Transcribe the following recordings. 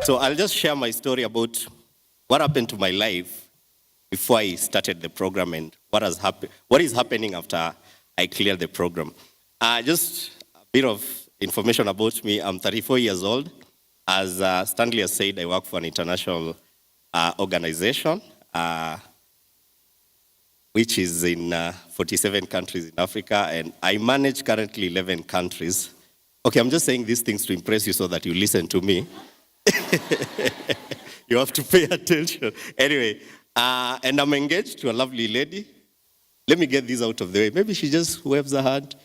So I'll just share my story about what happened to my life before I started the program and what is happening after I cleared the program. Just a bit of information about me. I'm 34 years old. As Stanley has said, I work for an international organization, which is in 47 countries in Africa, and I manage currently 11 countries. Okay, I'm just saying these things to impress you so that you listen to me. You have to pay attention. Anyway, and I'm engaged to a lovely lady. Let me get this out of the way. Maybe she just waves her hand.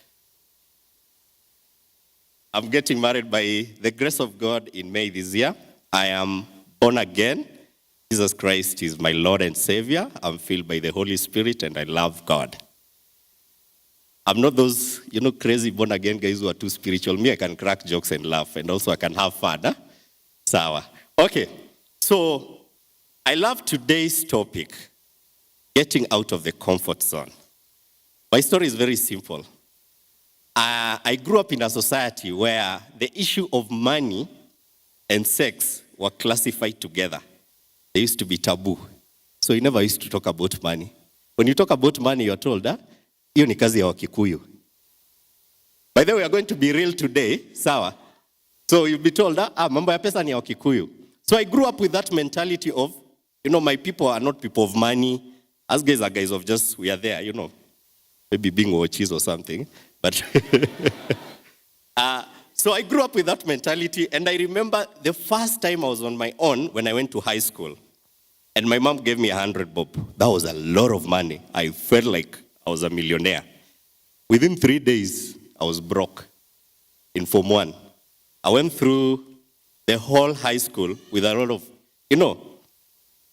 I'm getting married by the grace of God in May this year. I am born again. Jesus Christ is my Lord and Savior. I'm filled by the Holy Spirit and I love God. I'm not those, crazy born again guys who are too spiritual. Me, I can crack jokes and laugh, and also I can have fun. Huh? Sawa. Okay, so I love today's topic, getting out of the comfort zone. My story is very simple. I grew up in a society where the issue of money and sex were classified together. They used to be taboo. So you never used to talk about money. When you talk about money, you're told, hiyo ni kazi ya Wakikuyu. By the way, we are going to be real today, sawa? So you'll be told, mambo ya pesa ni ya Wakikuyu. So I grew up with that mentality of, my people are not people of money. Us guys are guys of just, we are there, maybe being watches or something. But so I grew up with that mentality, and I remember the first time I was on my own when I went to high school, and my mom gave me 100 bob. That was a lot of money. I felt like I was a millionaire. Within 3 days, I was broke in Form 1. I went through the whole high school with a lot of,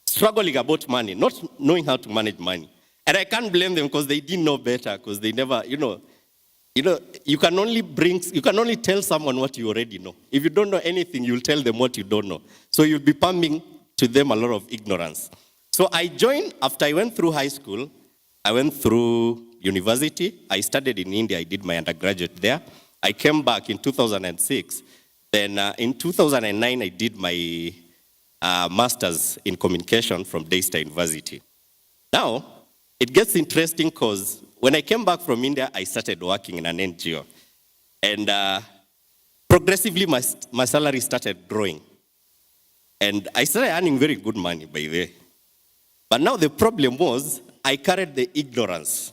struggling about money, not knowing how to manage money. And I can't blame them because they didn't know better, because they never, you can only tell someone what you already know. If you don't know anything, you'll tell them what you don't know. So you'll be pumping to them a lot of ignorance. So I joined, after I went through high school, I went through university. I studied in India. I did my undergraduate there. I came back in 2006. Then in 2009, I did my master's in communication from Daystar University. Now, it gets interesting because when I came back from India, I started working in an NGO. And progressively, my salary started growing. And I started earning very good money, by the way. But now the problem was, I carried the ignorance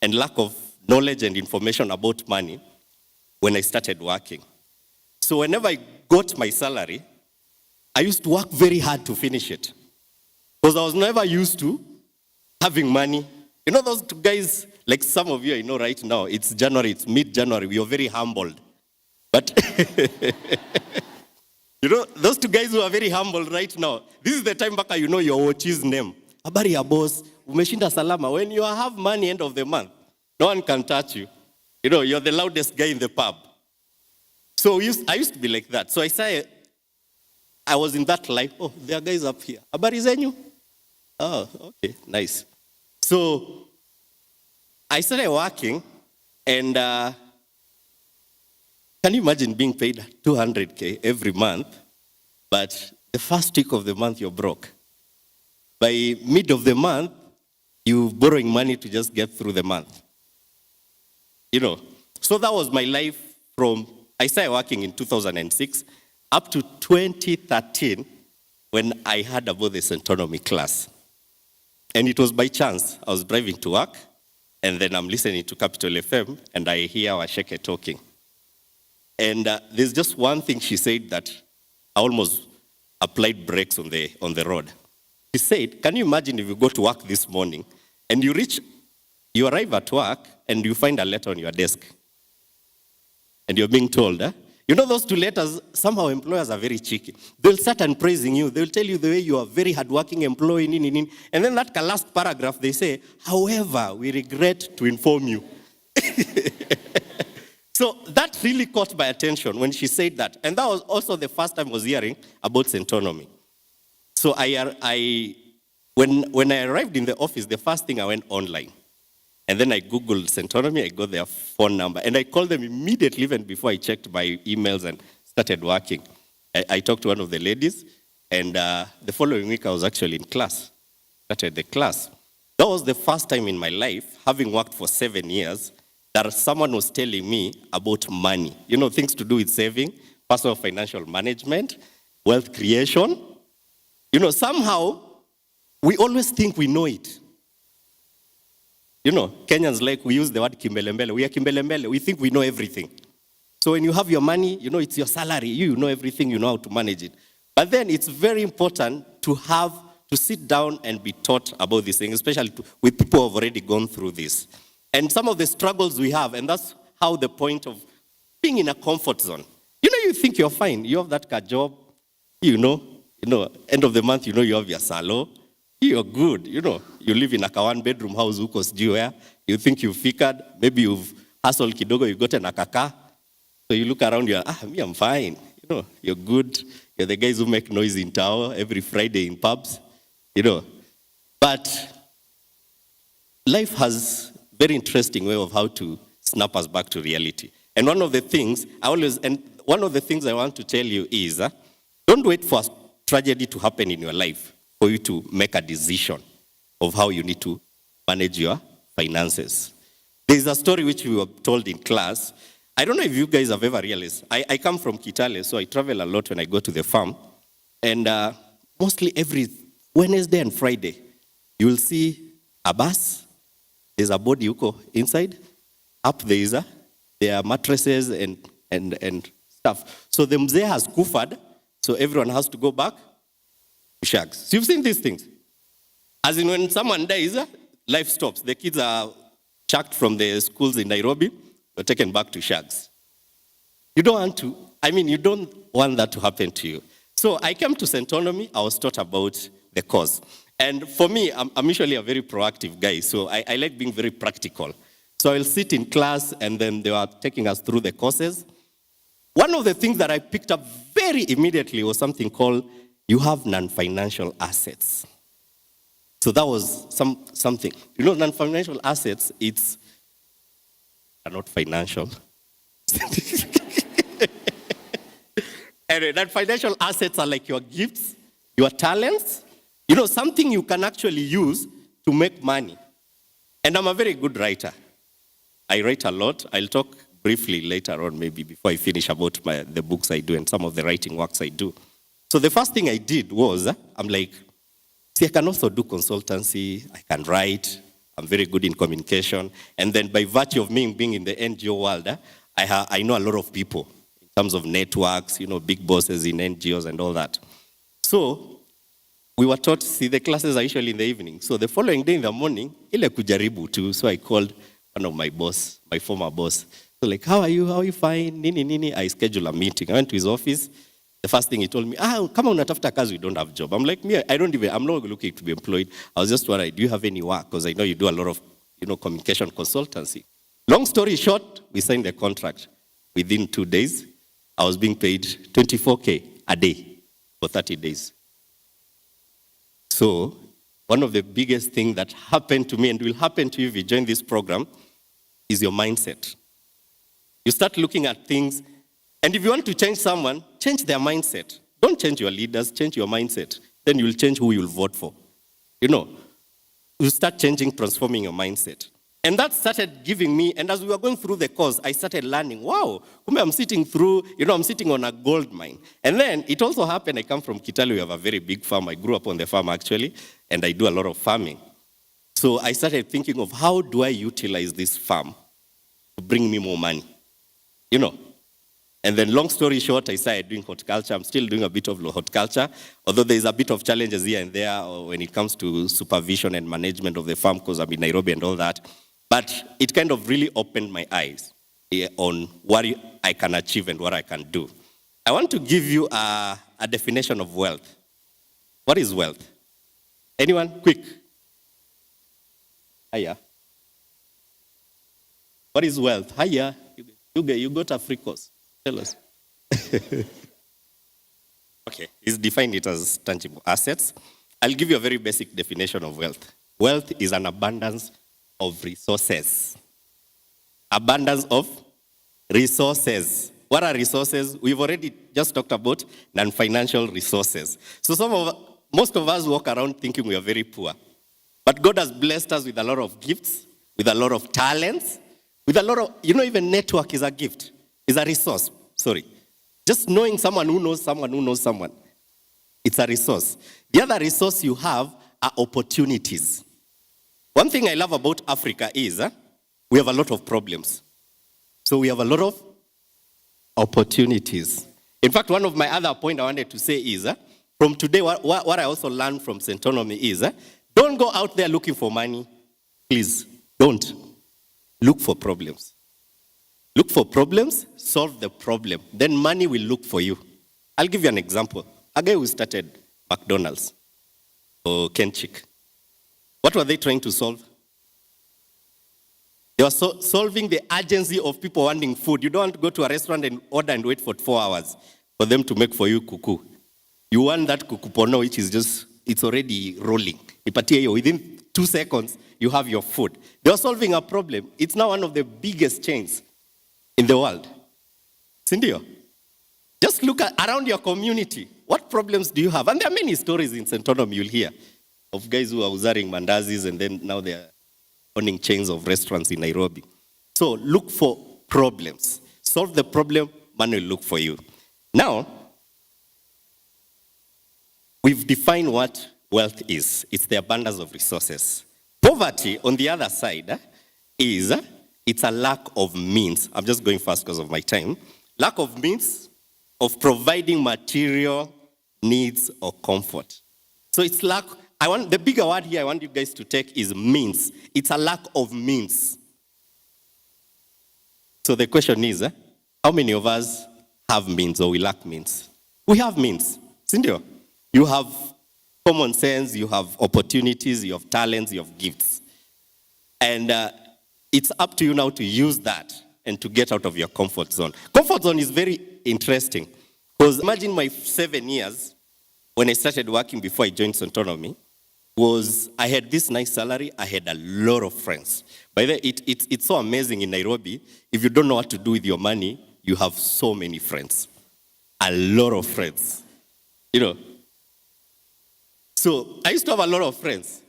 and lack of knowledge and information about money when I started working. So whenever I got my salary, I used to work very hard to finish it. Because I was never used to having money. Those two guys, like some of you, right now, it's January, it's mid-January, we are very humbled. But, those two guys who are very humble right now, this is the time back your watch's name. Habari ya boss, umeshinda salama. When you have money end of the month, no one can touch you. You're the loudest guy in the pub. So I used to be like that. So I was in that life. Oh, there are guys up here. Habari zenyu? Oh, okay, nice. So I started working, and can you imagine being paid 200K every month, but the first week of the month you're broke? By mid of the month, you're borrowing money to just get through the month. So that was my life from, I started working in 2006 up to 2013 when I heard about this autonomy class. And it was by chance. I was driving to work, and then I'm listening to Capital FM, and I hear Washeke talking. And there's just one thing she said that I almost applied brakes on the road. She said, can you imagine if you go to work this morning, and you arrive at work, and you find a letter on your desk, and you're being told, those two letters, somehow employers are very cheeky. They'll start and praising you. They'll tell you the way you are a very hardworking employee. And then that last paragraph, they say, however, we regret to inform you. So that really caught my attention when she said that. And that was also the first time I was hearing about autonomy. So when I arrived in the office, the first thing I went online. And then I Googled Centonomy, I got their phone number, and I called them immediately, even before I checked my emails and started working. I talked to one of the ladies, and the following week I was actually in class. Started the class. That was the first time in my life, having worked for 7 years, that someone was telling me about money. Things to do with saving, personal financial management, wealth creation. Somehow, we always think we know it. Kenyans, like, we use the word kimbelembele. We are kimbelembele. We think we know everything. So when you have your money, it's your salary. You know everything, you know how to manage it. But then it's very important to sit down and be taught about these things, especially with people who have already gone through this. And some of the struggles we have, and that's how the point of being in a comfort zone. You think you're fine. You have that job. End of the month, you have your salo. You're good. You live in a 1-bedroom house, where you think you've figured. Maybe you've hustled kidogo, you've gotten a kaka. So you look around, me, I'm fine. You're good. You're the guys who make noise in tower every Friday in pubs. But life has very interesting way of how to snap us back to reality. And one of the things I want to tell you is, don't wait for a tragedy to happen in your life for you to make a decision of how you need to manage your finances. There's a story which we were told in class. I don't know if you guys have ever realized. I come from Kitale, so I travel a lot when I go to the farm. And mostly every Wednesday and Friday, you will see a bus. There's a body inside. Up there are mattresses and stuff. So the mzee has kufad, so everyone has to go back to shags. So you've seen these things. As in when someone dies, life stops. The kids are chucked from the schools in Nairobi, they're taken back to shags. You don't want that to happen to you. So I came to St. Onomy, I was taught about the cause. And for me, I'm usually a very proactive guy, so I like being very practical. So I'll sit in class, and then they were taking us through the courses. One of the things that I picked up very immediately was something called, you have non-financial assets. So that was something. Non-financial assets, are not financial. Anyway, non-financial assets are like your gifts, your talents, something you can actually use to make money. And I'm a very good writer. I write a lot. I'll talk briefly later on, maybe before I finish, about the books I do and some of the writing works I do. So the first thing I did was, I'm like, I can also do consultancy. I can write. I'm very good in communication. And then by virtue of me being in the NGO world, I know a lot of people in terms of networks, big bosses in NGOs and all that. So we were taught, the classes are usually in the evening. So the following day in the morning, ile kujaribu too. So I called one of my former boss. So like, how are you? How are you? Fine? Nini. I scheduled a meeting. I went to his office. The first thing he told me, come on, unatafuta kazi, we don't have a job. I'm like, I'm not looking to be employed. I was just worried, do you have any work? Because I know you do a lot of, communication consultancy. Long story short, we signed the contract. Within 2 days, I was being paid 24K a day for 30 days. So one of the biggest things that happened to me and will happen to you if you join this program is your mindset. You start looking at things, and if you want to change someone, change their mindset. Don't change your leaders, change your mindset. Then you'll change who you'll vote for. You start changing, transforming your mindset. And that started giving me, and as we were going through the course, I started learning, wow, I'm sitting on a gold mine. And then it also happened, I come from Kitale, we have a very big farm. I grew up on the farm actually, and I do a lot of farming. So I started thinking of how do I utilize this farm to bring me more money, And then long story short, I started doing horticulture. I'm still doing a bit of horticulture, although there's a bit of challenges here and there when it comes to supervision and management of the farm because I'm in Nairobi and all that. But it kind of really opened my eyes on what I can achieve and what I can do. I want to give you a definition of wealth. What is wealth? Anyone? Quick. Hiya. What is wealth? Hiya. You got a free course. Tell us. Okay, he's defined it as tangible assets. I'll give you a very basic definition of wealth. Wealth is an abundance of resources. Abundance of resources. What are resources? We've already just talked about non-financial resources. So most of us walk around thinking we are very poor. But God has blessed us with a lot of gifts, with a lot of talents, with a lot of, even network is a gift, is a resource. Sorry. Just knowing someone who knows someone who knows someone. It's a resource. The other resource you have are opportunities. One thing I love about Africa is we have a lot of problems. So we have a lot of opportunities. In fact, one of my other points I wanted to say is, from today, what I also learned from St. Autonomy is, don't go out there looking for money. Please, don't. Look for problems. Look for problems, solve the problem. Then money will look for you. I'll give you an example. A guy who started McDonald's or Kenchik. What were they trying to solve? They were solving the urgency of people wanting food. You don't want to go to a restaurant and order and wait for 4 hours for them to make for you kuku. You want that kukupono, which is just, it's already rolling. Within 2 seconds, you have your food. They were solving a problem. It's now one of the biggest chains in the world. Sindio? Just look around your community. What problems do you have? And there are many stories in St. Autonomy you'll hear of guys who are uzaring mandazis and then now they're owning chains of restaurants in Nairobi. So look for problems. Solve the problem, money will look for you. Now, we've defined what wealth is. It's the abundance of resources. Poverty, on the other side, is it's a lack of means. I'm just going fast because of my time. Lack of means of providing material needs or comfort. So it's lack. The bigger word here I want you guys to take is means. It's a lack of means. So the question is, how many of us have means or we lack means? We have means. Sindio? You have common sense, you have opportunities, you have talents, you have gifts. And it's up to you now to use that and to get out of your comfort zone. Comfort zone is very interesting. Because imagine my 7 years when I started working before I joined St. Autonomy, was I had this nice salary, I had a lot of friends. By the way, it's so amazing in Nairobi. If you don't know what to do with your money, you have so many friends. A lot of friends. So I used to have a lot of friends.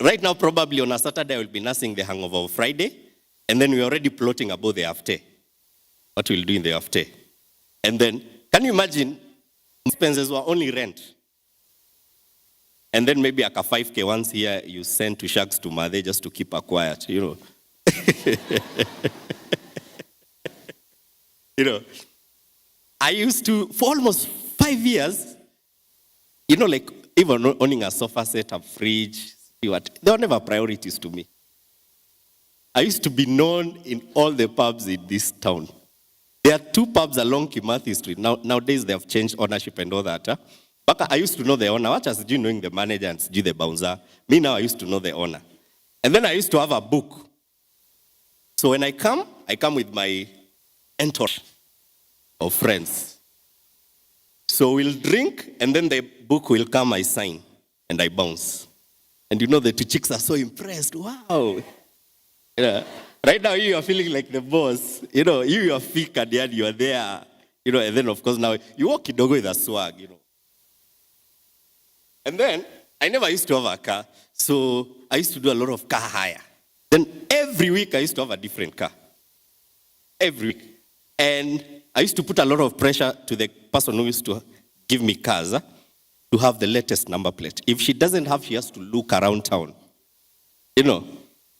Right now, probably on a Saturday, I will be nursing the hangover of Friday. And then we're already plotting about the after. What we'll do in the after. And then, can you imagine, expenses were only rent. And then maybe like a 5K once here, you send to Shags to Mother just to keep her quiet, I used to, for almost 5 years, like even owning a sofa set, a fridge, they were never priorities to me. I used to be known in all the pubs in this town. There are 2 pubs along Kimathi Street. Nowadays, they have changed ownership and all that. But I used to know the owner. What as you knowing the manager and the bouncer? Me now, I used to know the owner. And then I used to have a book. So when I come with my entourage of friends. So we'll drink, and then the book will come, I sign, and I bounce. And the 2 chicks are so impressed. Wow. Right now, you are feeling like the boss. You are fake and you are there. And then, of course, now you walk kidogo with a swag, And then, I never used to have a car. So I used to do a lot of car hire. Then every week, I used to have a different car. Every week. And I used to put a lot of pressure to the person who used to give me cars to have the latest number plate. If she doesn't have, she has to look around town.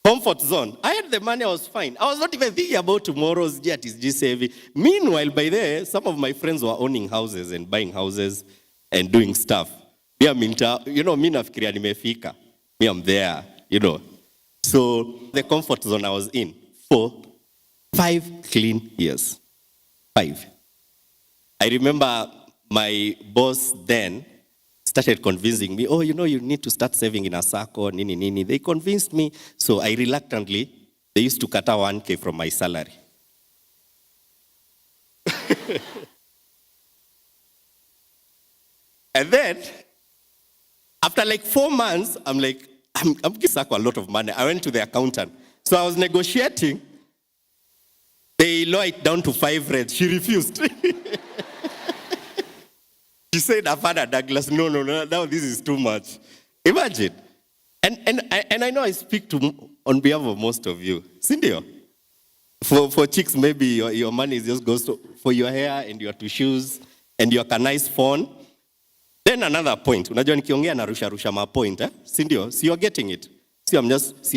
Comfort zone. I had the money, I was fine. I was not even thinking about tomorrow's jet is just saving. Meanwhile, by there, some of my friends were owning houses and buying houses and doing stuff. Me nafikiria nimefika. Me, I'm there, So the comfort zone I was in for 5 clean years. 5. I remember my boss then started convincing me, you need to start saving in a sacco, nini. They convinced me. So I reluctantly, they used to cut out 1K from my salary. And then, after like 4 months, I'm giving sacco a lot of money. I went to the accountant. So I was negotiating They lower it down to 5 reds. She refused. She said, Father Douglas, no, now this is too much. Imagine. And I know I speak on behalf of most of you. Sindio? For chicks, maybe your money just goes for your hair and your tissues and your nice phone. Then another point. Unajua nikiongea na rusha ma point, Sindio? So you're getting it. See,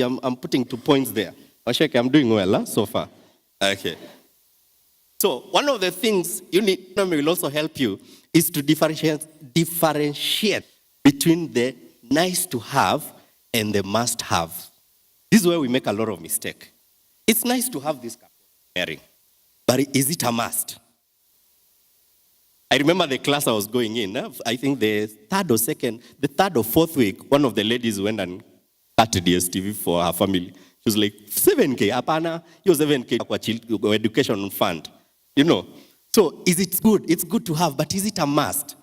I'm putting 2 points there. Washeke, I'm doing well so far. Okay. So one of the things will also help you is to differentiate between the nice to have and the must have. This is where we make a lot of mistake. It's nice to have this marrying, but is it a must? I remember the class I was going in. I think the third or fourth week, one of the ladies went and cut DSTV for her family. She was like, 7K, apana, you're 7K for education fund. So is it good? It's good to have, but is it a must?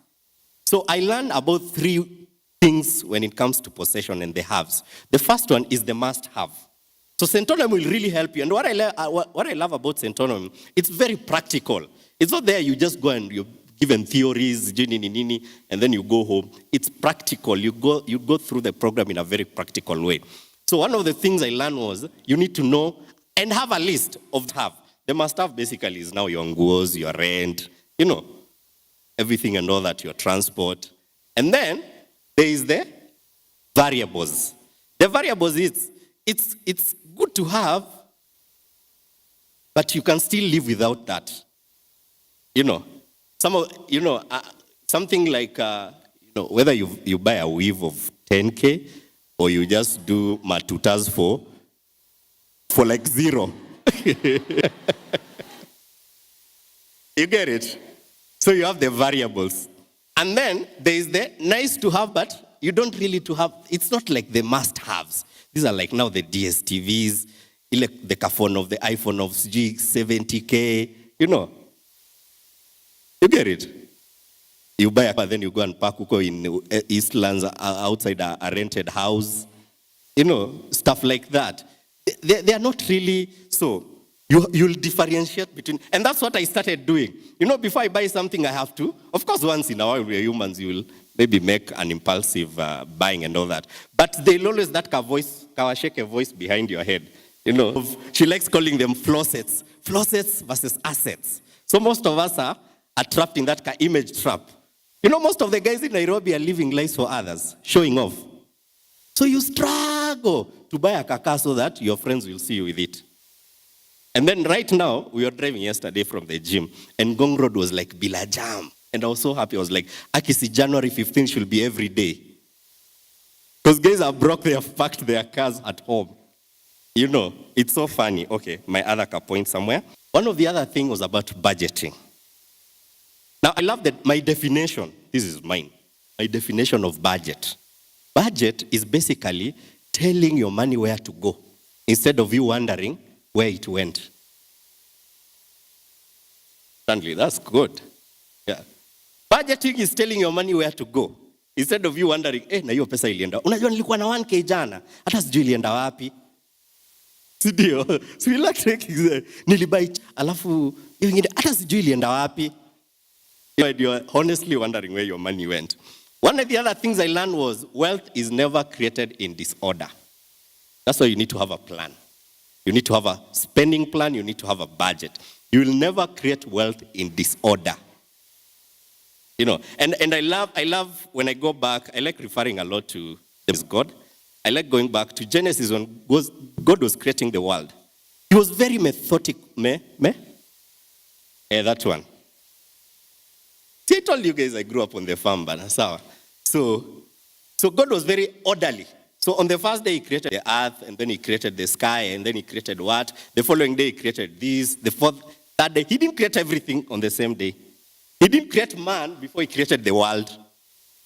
So I learned about 3 things when it comes to possession and the haves. The first one is the must have. So Centonum will really help you. And what I love about Centonum, it's very practical. It's not there you just go and you're given theories, and then you go home. It's practical. You go through the program in a very practical way. So one of the things I learned was you need to know and have a list of have. The must have basically is now your nguos, your rent, everything and all that, your transport. And then there is the variables. The variables it's good to have, but you can still live without that. Something like whether you buy a weave of 10K or you just do matutas for like 0. You get it? So you have the variables. And then there is the nice to have, but you don't really to have. It's not like the must-haves. These are like now the DSTVs, the phone of the iPhone of G70K, You get it? You buy a then you go and park in Eastlands outside a rented house. Stuff like that. They are not really so. You'll differentiate between, and that's what I started doing. Before I buy something, I have to. Of course, once in a while, we're humans, you will maybe make an impulsive buying and all that. But they'll always that kawasheke voice behind your head. She likes calling them flosets. Flosets versus assets. So most of us are trapped in that image trap. Most of the guys in Nairobi are living lives for others, showing off. So you struggle to buy a kaka so that your friends will see you with it. And then right now, we were driving yesterday from the gym, and Gong Road was like bila jam. And I was so happy. I was like, Akisi, January 15th should be every day. Because guys are broke, they have parked their cars at home. It's so funny. Okay, my other point somewhere. One of the other things was about budgeting. Now, I love that my definition, this is mine, my definition of budget. Budget is basically telling your money where to go, instead of you wondering where it went. Stanley, that's good. Yeah. Budgeting is telling your money where to go, instead of you wondering, na hiyo pesa ilienda. Unajua nilikuwa na 1K jana, hata sijui ilienda wapi. Sidio? So you like nilibai, alafu hiyo ingine hata sijui ilienda wapi. You're honestly wondering where your money went. One of the other things I learned was wealth is never created in disorder. That's why you need to have a plan. You need to have a spending plan. You need to have a budget. You will never create wealth in disorder. And I love when I go back, I like referring a lot to God. I like going back to Genesis when God was creating the world. He was very methodic. That one. See, I told you guys I grew up on the farm, so God was very orderly. So on the first day, he created the earth, and then he created the sky, and then he created what? The following day, he created this. The third day, he didn't create everything on the same day. He didn't create man before he created the world.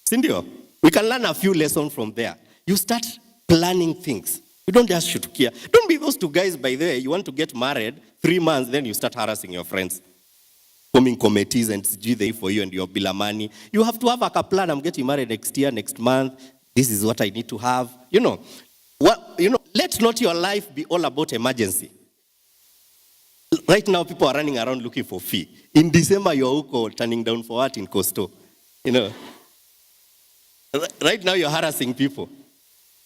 Sindio, we can learn a few lessons from there. You start planning things. You don't just shoot here. Don't be those two guys, by the way, you want to get married, 3 months, then you start harassing your friends. Forming committees and CG there for you and your bill money. You have to have a plan. I'm getting married next year, next month. This is what I need to have. Let not your life be all about emergency. Right now, people are running around looking for fee. In December, you're turning down for what in Coastal? You know. Right now, you're harassing people.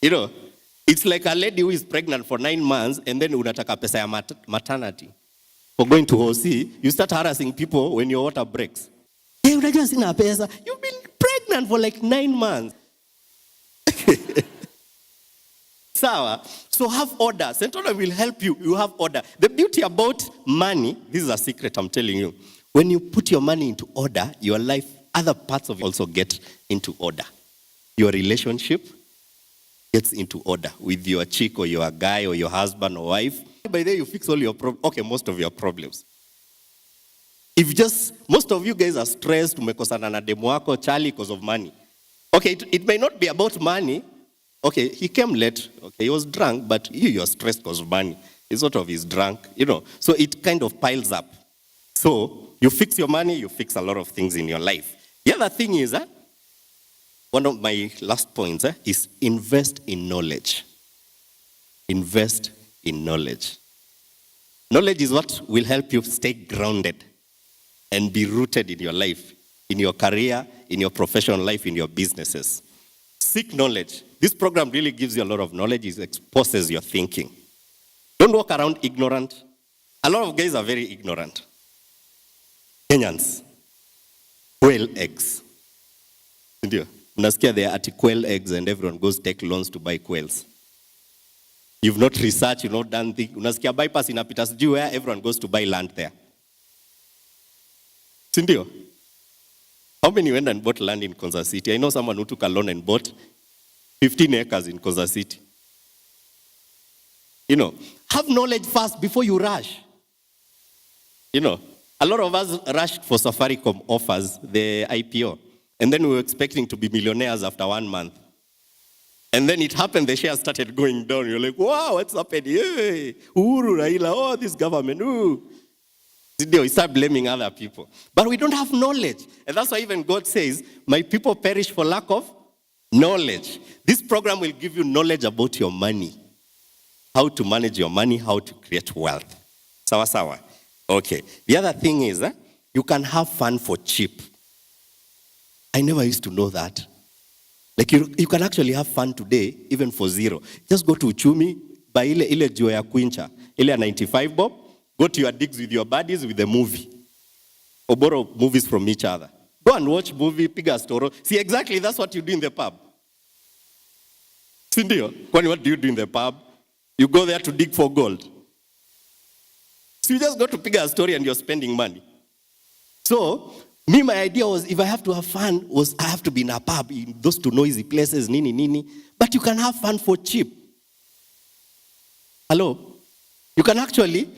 You know. It's like a lady who is pregnant for 9 months and then unataka pesa ya maternity. For going to OC, you start harassing people when your water breaks. Hey, unajua sina pesa. You've been pregnant for like 9 months. Sawa. So have order. Central will help you. You have order. The beauty about money, this is a secret I'm telling you. When you put your money into order, your life, other parts of it also get into order. Your relationship gets into order with your chick or your guy or your husband or wife. By then you fix all your problems. Okay, most of your problems. Most of you guys are stressed, umekosana na demu wako, Charlie, because of money. Okay, it may not be about money. Okay, he came late. Okay, he was drunk, but you're stressed because of money. He's sort of, he's drunk, you know. So it kind of piles up. So you fix your money, you fix a lot of things in your life. The other thing is, one of my last points is invest in knowledge. Invest in knowledge. Knowledge is what will help you stay grounded and be rooted in your life, in your career, in your professional life, in your businesses. Seek knowledge. This program really gives you a lot of knowledge. It exposes your thinking. Don't walk around ignorant. A lot of guys are very ignorant. Kenyans. Quail eggs. Unasikia they are at quail eggs and everyone goes take loans to buy quails. You've not researched, you've not done things. Unasikia bypass inapita sijui where everyone goes to buy land there. Sindio? How many went and bought land in Konza City? I know someone who took a loan and bought 15 acres in Konza City. You know, have knowledge first before you rush. You know, a lot of us rushed for Safaricom offers, the IPO. And then we were expecting to be millionaires after 1 month. And then it happened, the shares started going down. You're like, wow, what's happening? Hey, Uhuru, Raila, oh, this government, ooh. We start blaming other people. But we don't have knowledge. And that's why even God says, my people perish for lack of knowledge. This program will give you knowledge about your money. How to manage your money, how to create wealth. Sawa sawa. Okay. The other thing is, you can have fun for cheap. I never used to know that. Like you can actually have fun today, even for zero. Just go to Uchumi, buy ile jua ya Quincha, ile 95 bob, go to your digs with your buddies with a movie. Or borrow movies from each other. Go and watch movie, piga storo. See, exactly, that's what you do in the pub. Sindio, what do you do in the pub? You go there to dig for gold. So you just go to piga a story and you're spending money. So, my idea was, if I have to have fun, I have to be in a pub, in those two noisy places, nini. But you can have fun for cheap. Hello? You can actually,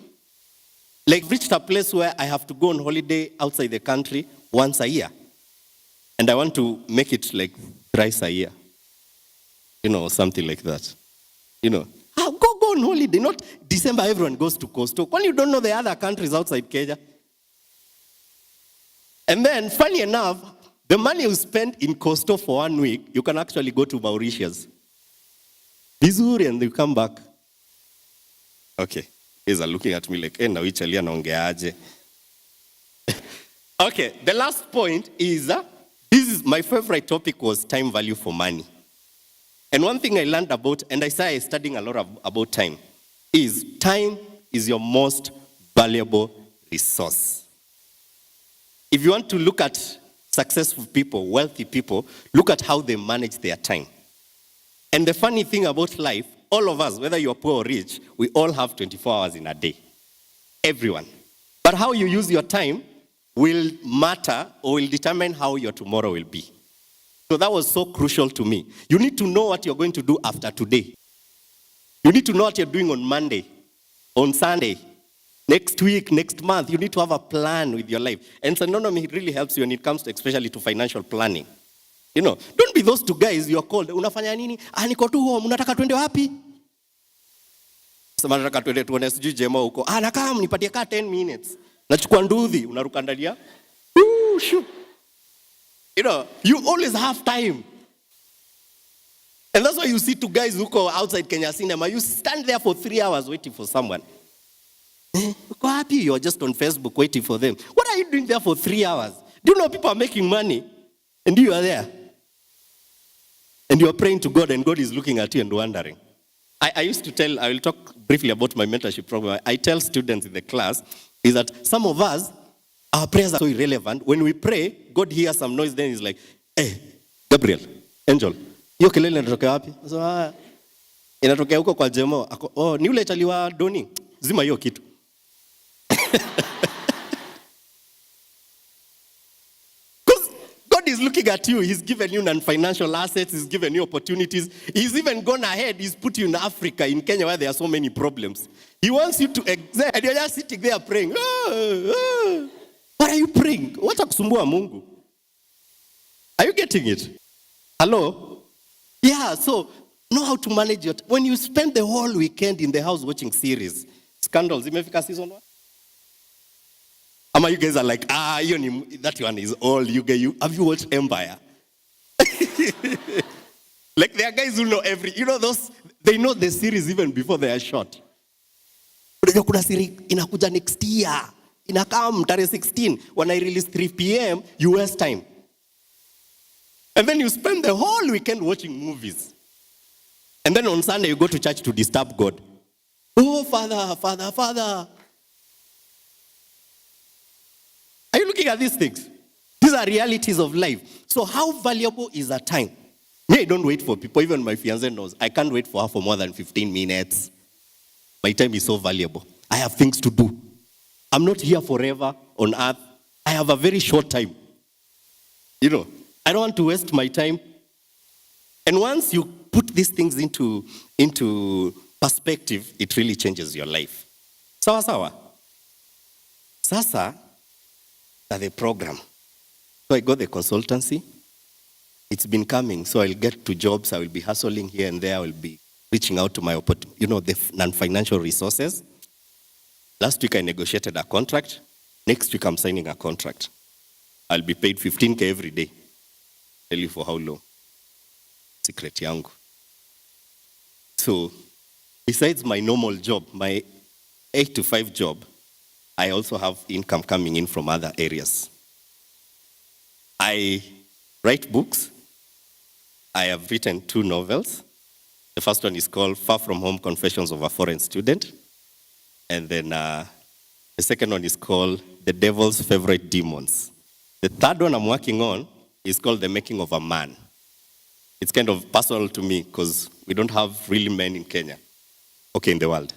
reach a place where I have to go on holiday outside the country once a year. And I want to make it thrice a year. You know, something like that. You know, go on holiday. Not December, everyone goes to Coastal. When you don't know the other countries outside Kenya. And then, funny enough, the money you spend in Coastal for 1 week, you can actually go to Mauritius. Vizuri, and you come back. Okay. Guys are looking at me like, na wichali anaongeaje. Okay, the last point is, this is my favorite topic was time value for money. And one thing I learned about, and I started studying a lot about time, is time is your most valuable resource. If you want to look at successful people, wealthy people, look at how they manage their time. And the funny thing about life, all of us, whether you're poor or rich, we all have 24 hours in a day. Everyone. But how you use your time will matter or will determine how your tomorrow will be. So that was so crucial to me. You need to know what you're going to do after today. You need to know what you're doing on Monday, on Sunday, next week, next month. You need to have a plan with your life. And Sanonomy really helps you when it comes to, especially to financial planning. You know, don't be those two guys you're called. Unafanya nini? Niko tu home. Unataka twende wapi? Sema nataka twende tuone sijui jema huko. Nakaa mnipatie ka 10 minutes. Nachukua nduthi, unaruka ndalia. You know, you always have time. And that's why you see two guys who go outside Kenya cinema. You stand there for 3 hours waiting for someone. Uko happy? You're just on Facebook waiting for them. What are you doing there for 3 hours? Do you know people are making money? And you are there. And you are praying to God, and God is looking at you and wondering. I used to tell, I will talk briefly about my mentorship program. I tell students in the class is that some of us, our prayers are so irrelevant. When we pray, God hears some noise, then he's like, hey, Gabriel, angel, hiyo kelele inatokea wapi? So, inatokea huko kwa Jemo. Oh, ni ule chaliwa Doni. Zima hiyo kitu. God is looking at you. He's given you non-financial assets. He's given you opportunities. He's even gone ahead. He's put you in Africa, in Kenya, where there are so many problems. He wants you to excel. And you're just sitting there praying. What are you praying? What's kusumbua Mungu? Are you getting it? Hello? Yeah, so know how to manage your time. When you spend the whole weekend in the house watching series, Scandals, imefika season 1? Ama you guys are like, that one is old. Have you watched Empire? Like there are guys who know they know the series even before they are shot. Kuna series inakuja next year. Inakam tarehe 16 when I release 3 p.m. US time. And then you spend the whole weekend watching movies. And then on Sunday you go to church to disturb God. Oh, Father. Are you looking at these things? These are realities of life. So how valuable is our time? Me, I don't wait for people. Even my fiancé knows. I can't wait for her for more than 15 minutes. My time is so valuable. I have things to do. I'm not here forever on earth. I have a very short time. I don't want to waste my time. And once you put these things into perspective, it really changes your life. Sawa. Sasa, the program. So I got the consultancy. It's been coming. So I'll get to jobs. I will be hustling here and there. I will be reaching out to the non-financial resources. Last week I negotiated a contract. Next week I'm signing a contract. I'll be paid 15K every day. Tell you for how long. Secret yangu. So, besides my normal job, my 8 to 5 job, I also have income coming in from other areas. I write books. I have written 2 novels. The first one is called Far From Home, Confessions of a Foreign Student. And then the second one is called The Devil's Favorite Demons. The third one I'm working on is called The Making of a Man. It's kind of personal to me because we don't have really men in Kenya. Okay, in the world.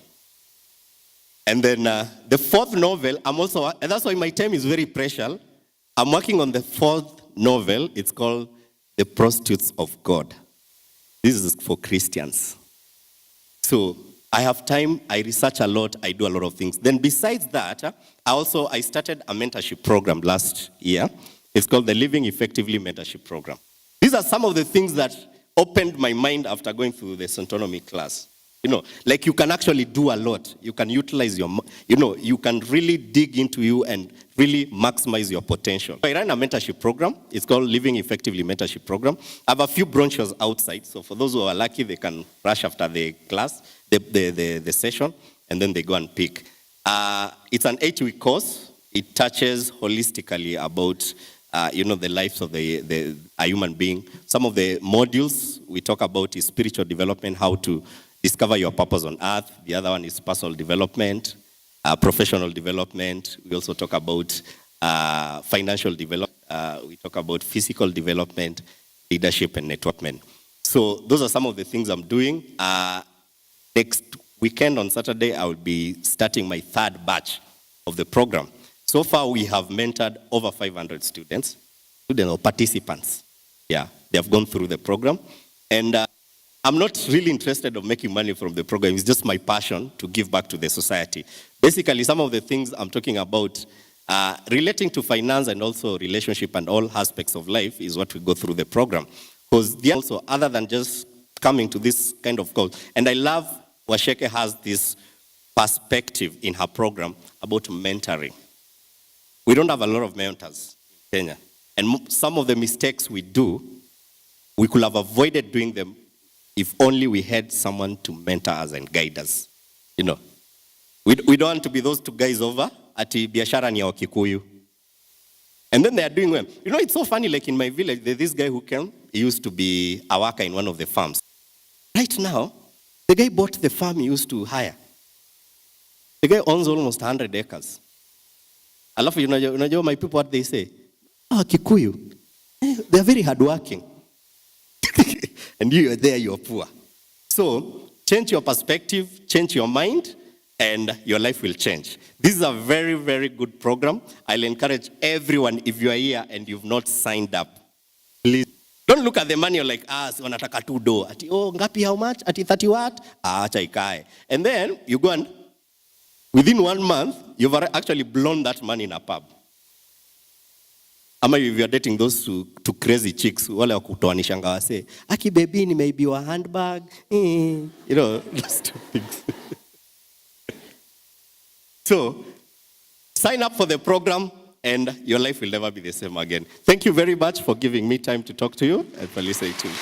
And then the 4th novel, and that's why my time is very precious. I'm working on the 4th novel. It's called The Prostitutes of God. This is for Christians. So I have time, I research a lot, I do a lot of things. Then besides that, I started a mentorship program last year. It's called the Living Effectively Mentorship Program. These are some of the things that opened my mind after going through the Santonomy class. Like you can actually do a lot. You can utilize you can really dig into you and really maximize your potential. I ran a mentorship program. It's called Living Effectively Mentorship Program. I have a few brochures outside. So for those who are lucky, they can rush after the class, the session, and then they go and pick. It's an 8-week course. It touches holistically about the lives of a human being. Some of the modules we talk about is spiritual development, how to discover your purpose on earth. The other one is personal development, professional development. We also talk about financial development. We talk about physical development, leadership, and networking. So those are some of the things I'm doing. Next weekend on Saturday, I will be starting my 3rd batch of the program. So far, we have mentored over 500 students or participants. Yeah, they have gone through the program. And I'm not really interested in making money from the program. It's just my passion to give back to the society. Basically, some of the things I'm talking about relating to finance and also relationship and all aspects of life is what we go through the program. Because also, other than just coming to this kind of goal, and I love Washeke has this perspective in her program about mentoring. We don't have a lot of mentors in Kenya. And some of the mistakes we do, we could have avoided doing them if only we had someone to mentor us and guide us. We don't want to be those two guys over ati biashara ni ya Wakikuyu. And then they are doing well. You know, it's so funny, like in my village, there's this guy who came, he used to be a worker in one of the farms. Right now, the guy bought the farm he used to hire. The guy owns almost 100 acres. Alafu, unajua my people what they say? Kikuyu, they are very hardworking. And you are there, you are poor. So, change your perspective, change your mind, and your life will change. This is a very, very good program. I'll encourage everyone, if you are here and you've not signed up, please don't look at the money. You're like, wanataka tu do. Ati, ngapi, how much? Ati 30 what? Acha ikae. And then you go and within 1 month, you've actually blown that money in a pub. Ama if you're dating those two crazy chicks, wale wakutoanishanga wase, aki baby nimeibiwa handbag. You know, those two things. So, sign up for the program and your life will never be the same again. Thank you very much for giving me time to talk to you and for listening to me.